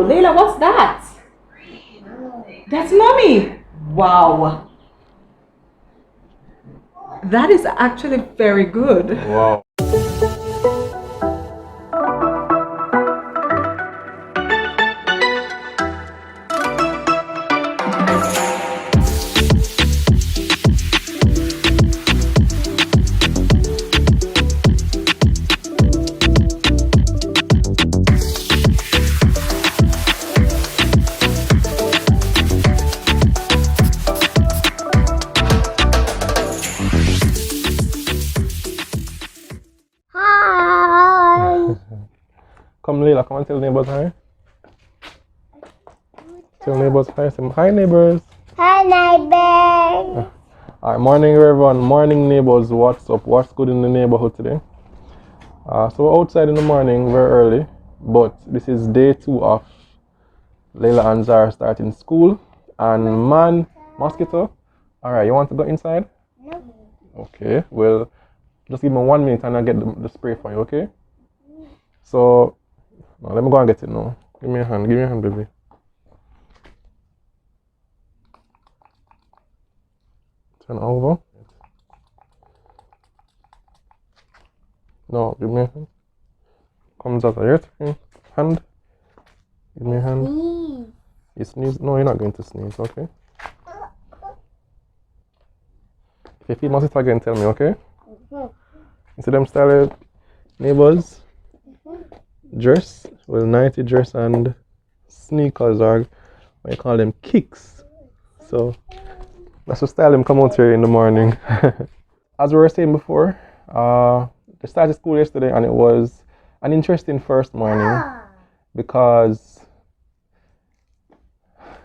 Layla, what's that? That's mommy. Wow. That is actually very good. Wow. Come, Leila, come and tell neighbors hi. Tell neighbors hi. Say hi, neighbors. Hi, neighbor. Alright, morning, everyone. Morning, neighbors. What's up? What's good in the neighborhood today? So we're outside in the morning, very early, but this is day 2 of Layla and Zara starting school. And man, mosquito. Alright, you want to go inside? No. Okay, well, just give me 1 minute and I'll get the spray for you, okay? So, now let me go and get it now. Give me a hand, baby. Turn over. No, give me a hand. Comes out of your hand. Give me a hand. Sneeze. You sneeze? No, you're not going to sneeze, okay? If you feel mosquito again, tell me, okay? You see them style neighbors? Dress, well, nighty dress and sneakers, or what you call them, kicks. So that's the style them come out here in the morning. As we were saying before, they started school yesterday and it was an interesting first morning because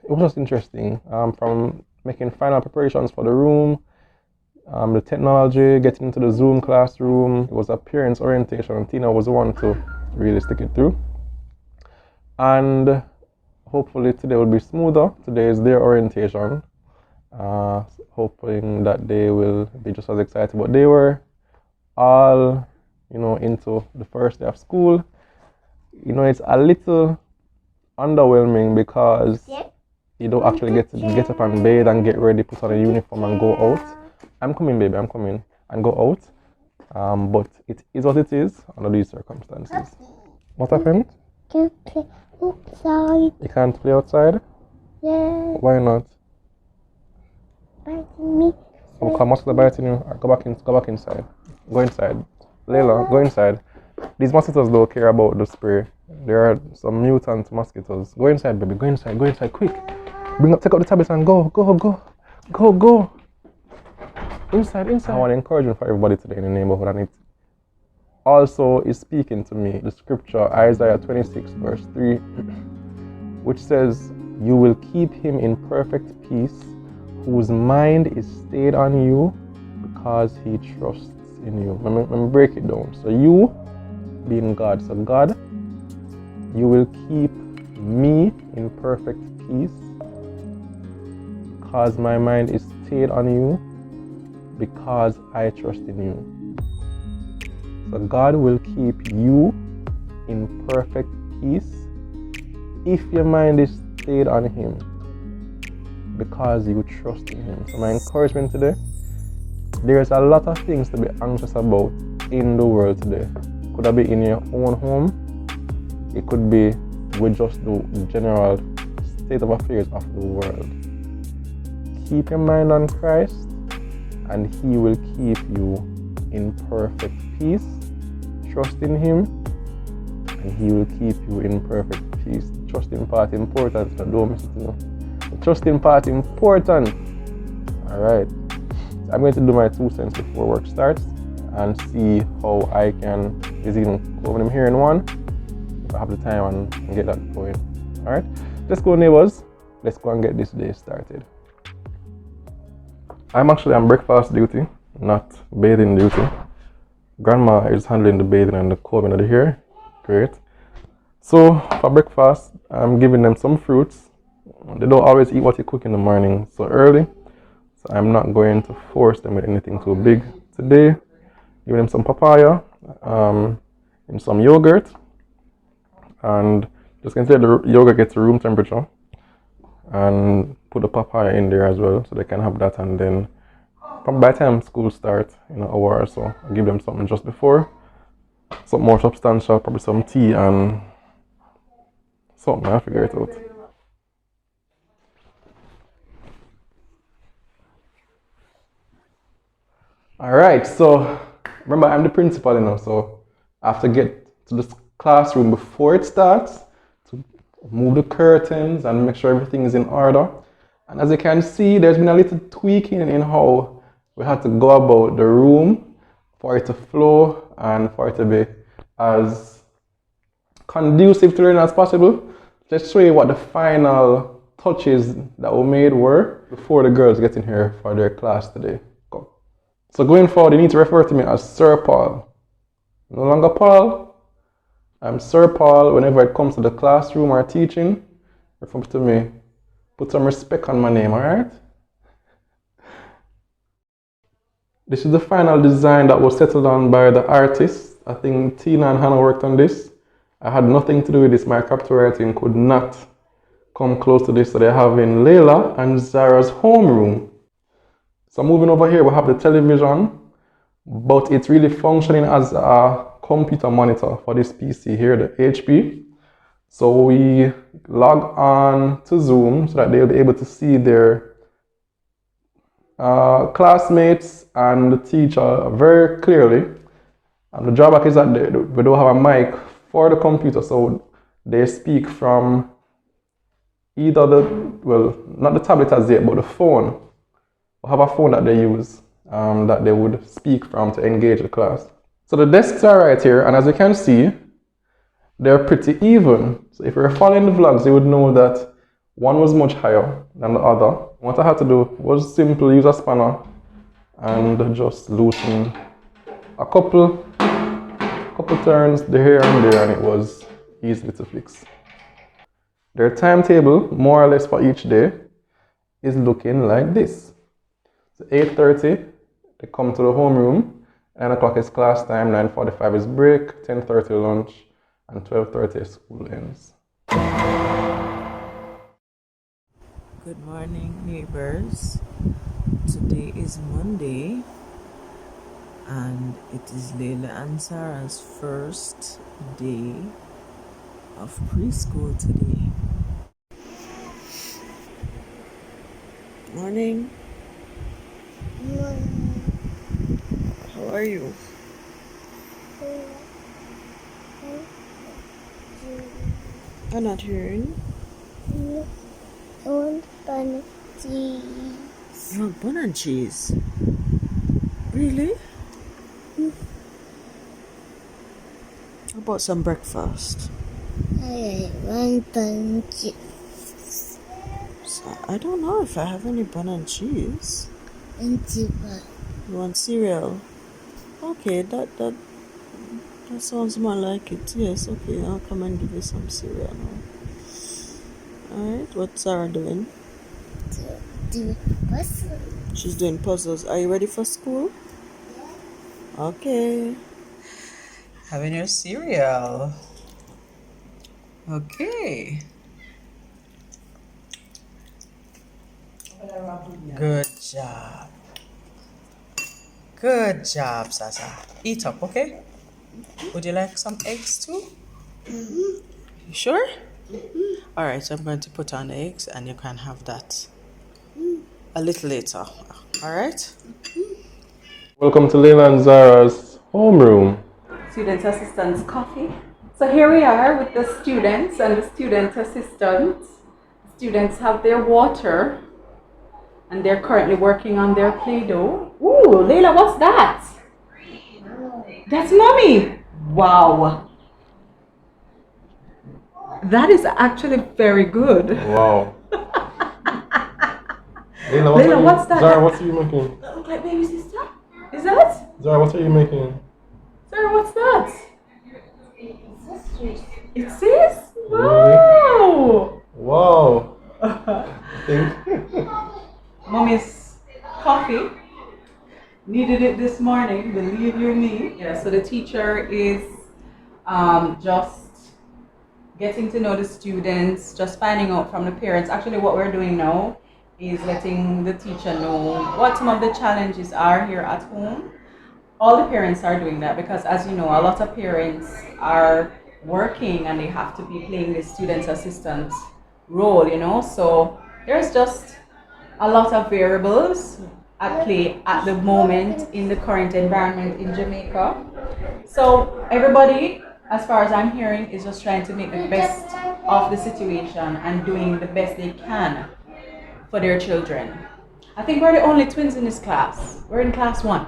it was just interesting. From making final preparations for the room, the technology, getting into the Zoom classroom. It was appearance orientation, and Tina was the one to really stick it through. And hopefully today will be smoother. Today is their orientation. Hoping that they will be just as excited. But they were all, into the first day of school. It's a little underwhelming because you don't actually get to get up and bathe and get ready, put on a uniform and go out. I'm coming, baby, I'm coming, and go out. But it is what it is under these circumstances. What happened? Can't play outside. You can't play outside? Yeah. Why not? Biting me. Oh, come, mosquito biting you. Go back inside. Go inside. Layla, go inside. These mosquitoes don't care about the spray. There are some mutant mosquitoes. Go inside, baby. Go inside, quick. Take out the tablets and go. Inside. I want encouragement for everybody today in the neighborhood, and it also is speaking to me. The scripture, Isaiah 26, verse 3, which says, "You will keep him in perfect peace, whose mind is stayed on you, because he trusts in you." Let me break it down. So you being God. So God, you will keep me in perfect peace, because my mind is stayed on you, because I trust in you. So God will keep you in perfect peace if your mind is stayed on him, because you trust in him. So my encouragement today, there's a lot of things to be anxious about in the world today. Could that be in your own home? It could be with just the general state of affairs of the world. Keep your mind on Christ, and he will keep you in perfect peace. Trust in him, and he will keep you in perfect peace. The trusting part important, so don't miss it. The trusting part important. Alright. I'm going to do my 2 cents before work starts and see how I can even go over them here in one if I have the time and get that going. Alright. Let's go, neighbors. Let's go and get this day started. I'm actually on breakfast duty, not bathing duty. Grandma is handling the bathing and the combing of the hair. Great. So for breakfast, I'm giving them some fruits. They don't always eat what you cook in the morning so early, so I'm not going to force them with anything too big today. Giving them some papaya, and some yogurt, and Just consider the yogurt gets to room temperature, and put the papaya in there as well, so they can have that. And then, from by the time school starts in an hour or so, I give them something just before, something more substantial, probably some tea and something. I'll figure it out. All right, so remember I'm the principal, so I have to get to the classroom before it starts to move the curtains and make sure everything is in order. And as you can see, there's been a little tweaking in how we had to go about the room for it to flow and for it to be as conducive to learning as possible. Let's show you what the final touches that were made were before the girls get in here for their class today. Go. So going forward, you need to refer to me as Sir Paul. No longer Paul. I'm Sir Paul. Whenever it comes to the classroom or teaching, refer to me. Put some respect on my name, alright? This is the final design that was settled on by the artists. I think Tina and Hannah worked on this. I had nothing to do with this. My copywriting could not come close to this. So they're having Layla and Zara's homeroom. So moving over here, we have the television, but it's really functioning as a computer monitor for this PC here, the HP. So we log on to Zoom so that they'll be able to see their classmates and the teacher very clearly. And the drawback is that we don't have a mic for the computer, so they speak from either not the tablet as yet, but the phone. We have a phone that they use that they would speak from to engage the class. So the desks are right here, and as you can see, they're pretty even. So if you're following the vlogs, you would know that one was much higher than the other. What I had to do was simply use a spanner and just loosen a couple turns here and there, and it was easy to fix. Their timetable, more or less for each day, is looking like this. So 8:30, they come to the homeroom. 9 o'clock is class time, 9:45 is break, 10:30 lunch, and 12:30 school ends. Good morning, neighbors. Today is Monday, and it is Layla and Sarah's first day of preschool today. Morning. How are you? I'm not hearing. I want bun cheese. You want bun and cheese? Really? How about some breakfast? I want bun cheese. So, I don't know if I have any bun and cheese. And You want cereal? Okay, that sounds more like it. Yes, okay, I'll come and give you some cereal now. Alright, what's Sarah doing? do puzzle. She's doing puzzles. Are you ready for school? Okay. Having your cereal. Okay. Good job. Good job, Sasa. Eat up, okay? Would you like some eggs too? You sure? Alright, so I'm going to put on the eggs and you can have that a little later. Alright? Welcome to Layla and Zara's homeroom. Student assistants coffee. So here we are with the students and the student assistants. Students have their water and they're currently working on their Play-Doh. Ooh, Layla, what's that? That's mommy. Wow. That is actually very good. Wow. Layla, what's that? Zara, what are you making? That look like baby sister? Is that? Zara, what are you making? Sarah, what's that? Sisters. It says? Wow. Wow. I think. Mommy's coffee. Needed it this morning, believe you me. Yeah, so the teacher is just getting to know the students, just finding out from the parents. Actually, what we're doing now is letting the teacher know what some of the challenges are here at home. All the parents are doing that because, as you know, a lot of parents are working and they have to be playing the student's assistant role, you know. So there's just a lot of variables at play at the moment in the current environment in Jamaica. So everybody, as far as I'm hearing, is just trying to make the best of the situation and doing the best they can for their children. I think we're the only twins in this class. We're in class 1.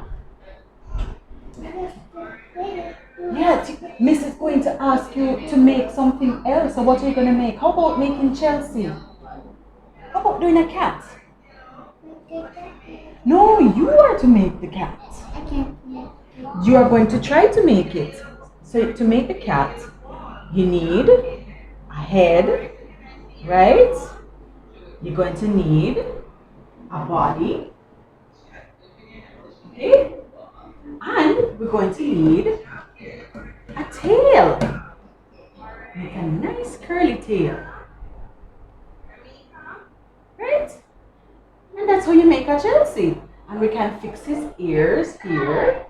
Yeah, Miss is going to ask you to make something else. So what are you going to make? How about making Chelsea? How about doing a cat? No, you are to make the cat. I can't. You are going to try to make it. So to make the cat, you need a head, right? You're going to need a body, okay? And we're going to need a tail. Make a nice curly tail, right? And that's how you make a Chelsea. And we can fix his ears here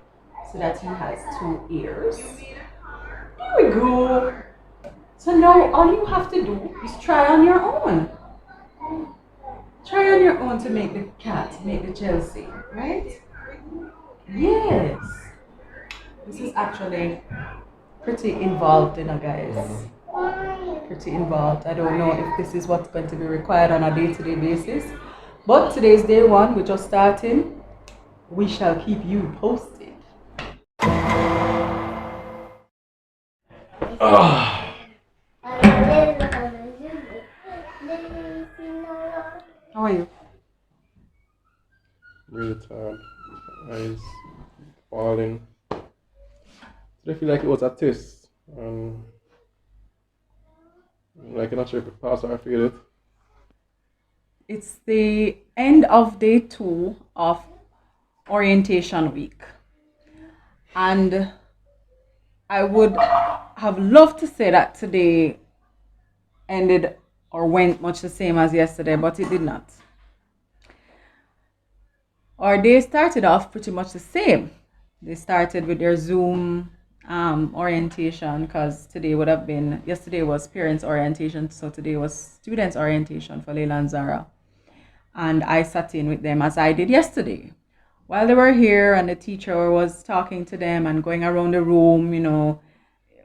so that he has 2 ears. There we go. So now all you have to do is try on your own. Try on your own to make the cat, make the Chelsea, right? Yes. This is actually pretty involved, you know, guys. Pretty involved. I don't know if this is what's going to be required on a day-to-day basis. But today's day 1, we're just starting. We shall keep you posted. How are you? Really tired. Eyes falling. So I feel like it was a test. Like I'm not sure if it passed or I failed it. It's the end of day 2 of orientation week. And I would have loved to say that today ended or went much the same as yesterday, but it did not. Our day started off pretty much the same. They started with their Zoom orientation because yesterday was parents orientation, so today was students orientation for Layla and Zara. And I sat in with them as I did yesterday. While they were here and the teacher was talking to them and going around the room, you know,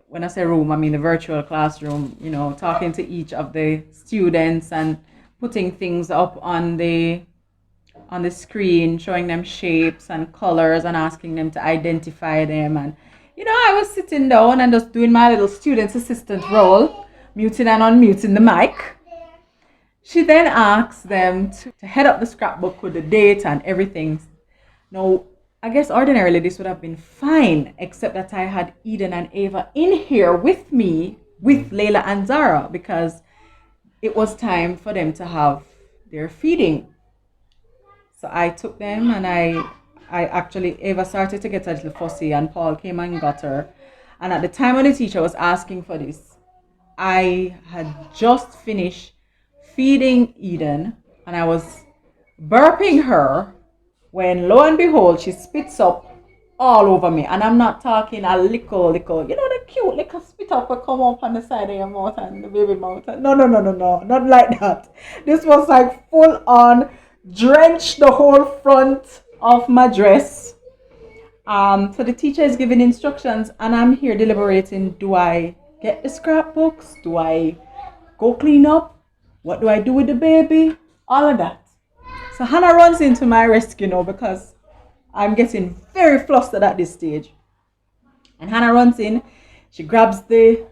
when I say room, I mean the virtual classroom, you know, talking to each of the students and putting things up on the screen, showing them shapes and colors and asking them to identify them. And, you know, I was sitting down and just doing my little student's assistant role, muting and unmuting the mic. She then asked them to head up the scrapbook with the date and everything. Now, I guess ordinarily this would have been fine, except that I had Eden and Ava in here with me, with Layla and Zara, because it was time for them to have their feeding. So I took them and I actually, Ava started to get a little fussy and Paul came and got her. And at the time when the teacher was asking for this, I had just finished feeding Eden and I was burping her when lo and behold she spits up all over me. And I'm not talking a little, you know, the cute little spit up will come up on the side of your mouth and the baby mouth. No, not like that. This was like full on, drenched the whole front of my dress. So the teacher is giving instructions and I'm here deliberating. Do I get the scrapbooks? Do I go clean up? What do I do with the baby? All of that. So Hannah runs into my rescue now because I'm getting very flustered at this stage. And Hannah runs in. She grabs the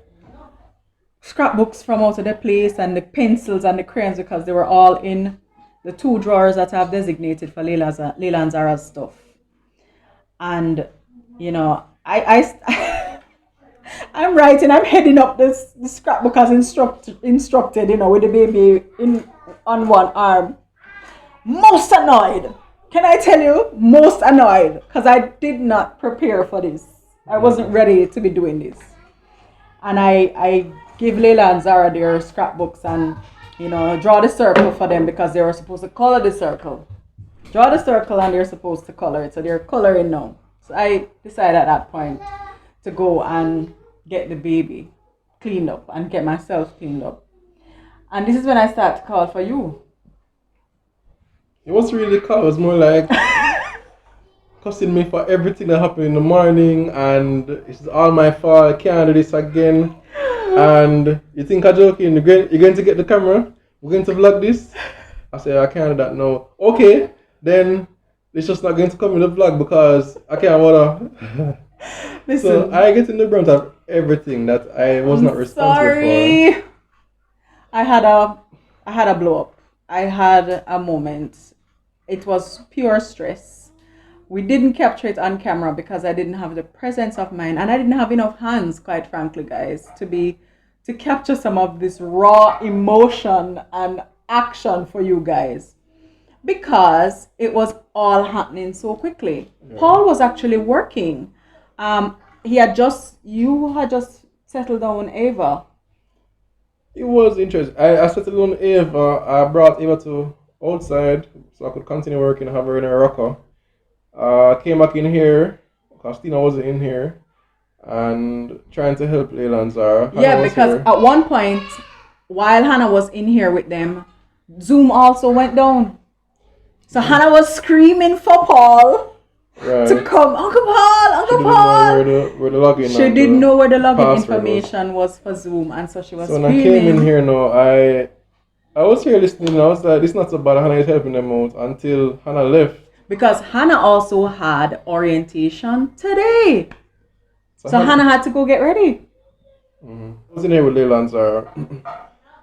scrapbooks from out of the place and the pencils and the crayons because they were all in the 2 drawers that I've designated for Layla and Zara's stuff. And, you know, I'm writing, I'm heading up the scrapbook as instructed, you know, with the baby on one arm. Most annoyed. Can I tell you? Most annoyed. Because I did not prepare for this. I wasn't ready to be doing this. And I give Layla and Zara their scrapbooks and, draw the circle for them because they were supposed to color the circle. Draw the circle and they're supposed to color it. So they're coloring now. So I decided at that point to go and get the baby cleaned up and get myself cleaned up. And this is when I start to call for you. It wasn't really call, it was more like cussing me for everything that happened in the morning and it's all my fault, I can't do this again. And you think I'm joking, you're going to get the camera? We're going to vlog this? I said, I can't do that now. Okay, then it's just not going to come in the vlog because I can't wanna. Listen, So I get in the brunt of everything that I was not responsible for. I had a blow up. I had a moment. It was pure stress. We didn't capture it on camera because I didn't have the presence of mind and I didn't have enough hands, quite frankly, guys, to capture some of this raw emotion and action for you guys because it was all happening so quickly. Yeah. Paul was actually working. You had just settled down Ava. It was interesting. I settled on Ava. I brought Ava to outside so I could continue working and have her in a rocker. Came back in here because Tina wasn't in here and trying to help Layla and Zara. Yeah, because at one point, while Hannah was in here with them, Zoom also went down. So Hannah was screaming for Paul to come. Uncle Paul. Where the login. She didn't know where the login information was for Zoom, and so she was screaming. So when I came in here now, I was here listening and I was like, it's not so bad, Hannah is helping them out until Hannah left. Because Hannah also had orientation today. So Hannah had to go get ready. Mm-hmm. I was in here with Layla and Zara,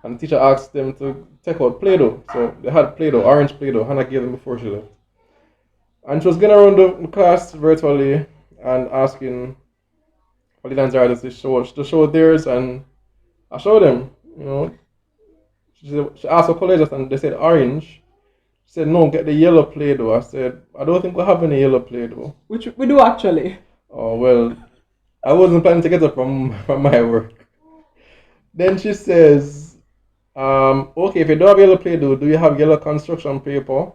and the teacher asked them to take out Play-Doh. So they had Play-Doh, orange Play-Doh. Hannah gave them before she left. And she was going around the class virtually and asking Layla and Zara to show theirs, and I showed them, She asked for colors and they said orange. She said, no, get the yellow Play-Doh. I said, I don't think we have any yellow Play-Doh. Which we do actually. Oh, well, I wasn't planning to get up from my work. Then she says, okay, if you don't have yellow Play-Doh, do you have yellow construction paper?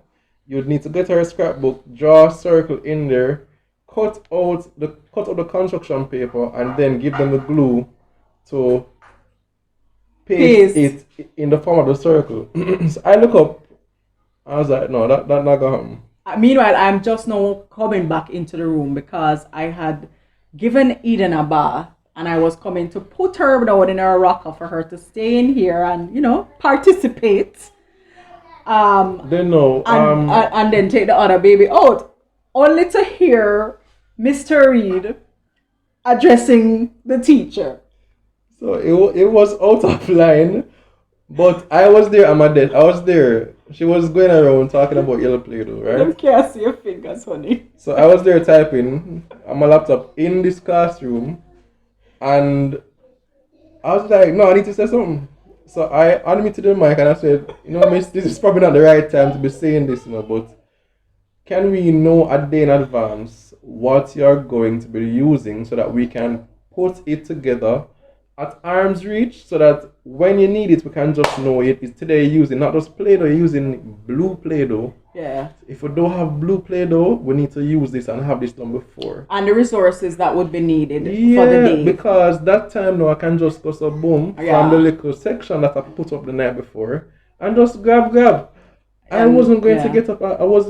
You'd need to get her a scrapbook, draw a circle in there, cut out the construction paper, and then give them the glue to paste it in the form of the circle. So I look up, I was like, no, that not gonna happen. Meanwhile, I'm just now coming back into the room because I had given Eden a bath and I was coming to put her down in her rocker for her to stay in here and, participate. And then take the other baby out, only to hear Mr. Reed addressing the teacher. So it was out of line, but I was there at my desk. I was there. She was going around talking about yellow Play-Doh, right? I can't see your fingers, honey. So I was there typing on my laptop in this classroom, and I was like, no, I need to say something. So I unmuted the mic and I said, miss, this is probably not the right time to be saying this, but can we know a day in advance what you're going to be using so that we can put it together at arm's reach so that when you need it, we can just know it is today using not just Play-Doh, you're using blue Play-Doh. Yeah. If we don't have blue Play-Doh, we need to use this and have this done before. And the resources that would be needed for the day. Because that time now I can just go so boom from the little section that I put up the night before and just grab. I wasn't going to get up.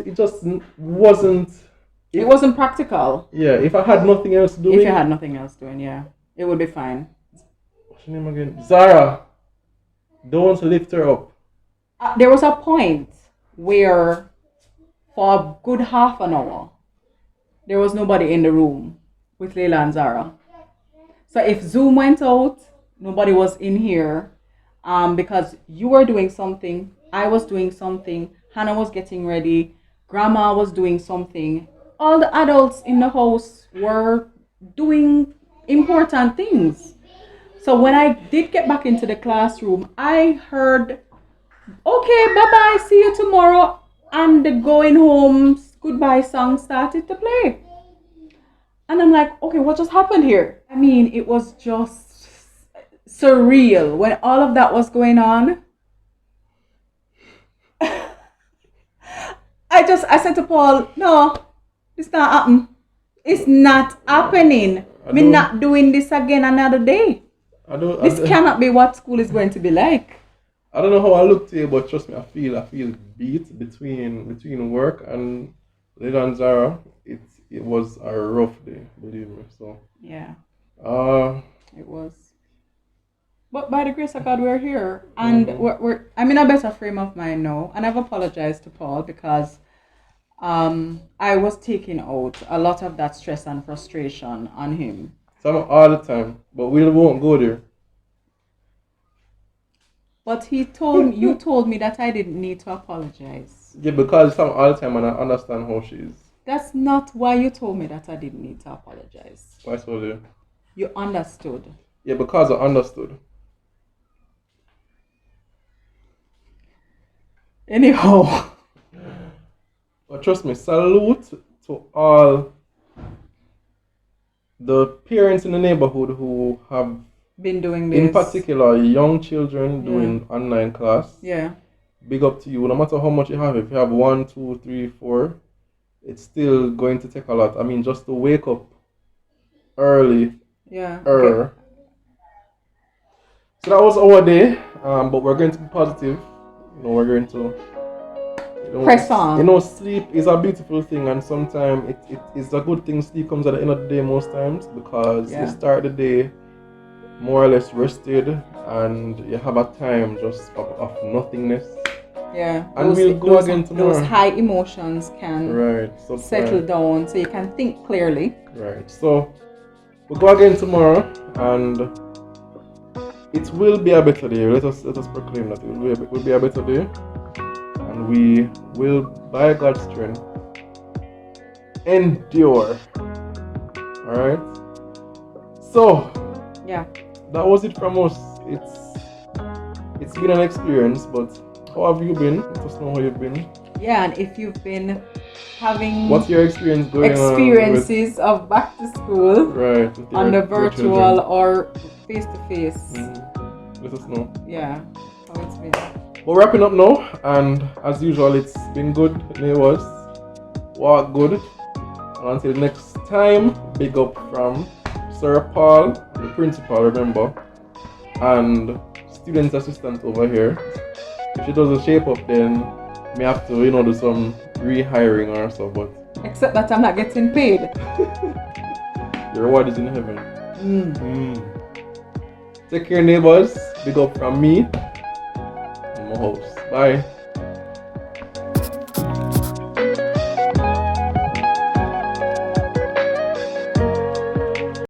It just wasn't. It wasn't practical. Yeah, if I had nothing else doing. If you had nothing else doing, yeah, it would be fine. What's your name again? Zara. Don't lift her up. There was a point where, for a good half an hour, there was nobody in the room with Layla and Zara. So if Zoom went out, nobody was in here, because you were doing something, I was doing something, Hannah was getting ready, Grandma was doing something. All the adults in the house were doing important things. So when I did get back into the classroom, I heard, okay, bye-bye, see you tomorrow. And the going home goodbye song started to play. And I'm like, okay, what just happened here? I mean, it was just, surreal when all of that was going on. I said to Paul, no, it's not happening. It's not happening. Me not doing this again another day. This cannot be what school is going to be like. I don't know how I look to you, but trust me, I feel beat between work and Lila and Zara. It was a rough day, believe me. So yeah, it was. But by the grace of God, we're here, and I'm in a better frame of mind now. And I've apologized to Paul because I was taking out a lot of that stress and frustration on him. Some all the time, but we won't go there. But you told me that I didn't need to apologize. Yeah, because some all the time, and I understand how she is. That's not why you told me that I didn't need to apologize. Why so there? You understood. Yeah, because I understood. Anyhow. But trust me, salute to all the parents in the neighborhood who have been doing this. In particular, young children doing online class. Yeah. Big up to you. No matter how much you have, if you have 1, 2, 3, 4, it's still going to take a lot. I mean, just to wake up early. Yeah. Okay. So that was our day. But we're going to be positive. We're going to press on. Sleep is a beautiful thing, and sometimes it is a good thing. Sleep comes at the end of the day most times because you start the day more or less rested and you have a time just of nothingness. Yeah. And we'll go again tomorrow. Those high emotions can settle down so you can think clearly. Right. So we'll go again tomorrow and it will be a better day. Let us proclaim that it will be a better day. And we will, by God's strength, endure. Alright? So, that was it from us. It's been an experience, but how have you been? Let us know how you've been. Yeah, and if you've been having what's your experience going experiences of back to school, right? On the virtual or face to face. Let us know. Yeah, how it's been. We're wrapping up now, and as usual, it's been good. It was walk good. And until next time, big up from Sir Paul, the principal, remember, and student assistant over here. If she doesn't shape up, then we have to, do some rehiring or so. But except that I'm not getting paid. The reward is in heaven. Take care, neighbors. Big up from me and my host. Bye.